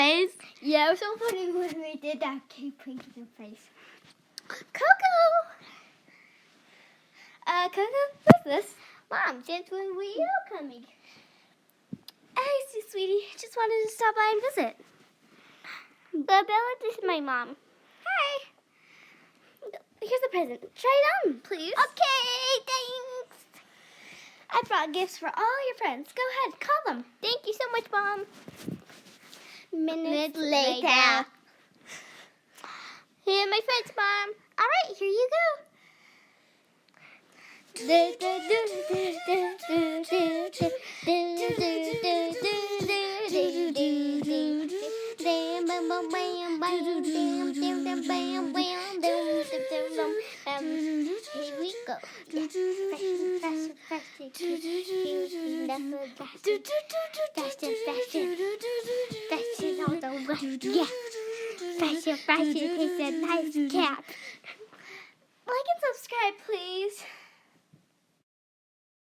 guys. Yeah, it was so funny when we did that cake pink in the face. Coco. Coco, what's this? Mom, since when were you coming? Hey, sweetie. Just wanted to stop by and visit. But Bella, this is my mom. Hi. Here's a present. Try it on, please. Okay, thanks. I brought gifts for all your friends. Go ahead, call them. Thank you so much, Mom. Minutes later. Here are my friends, Mom. All right, here you go. Here we go. Faster, takes a nice cap. Like and subscribe, please.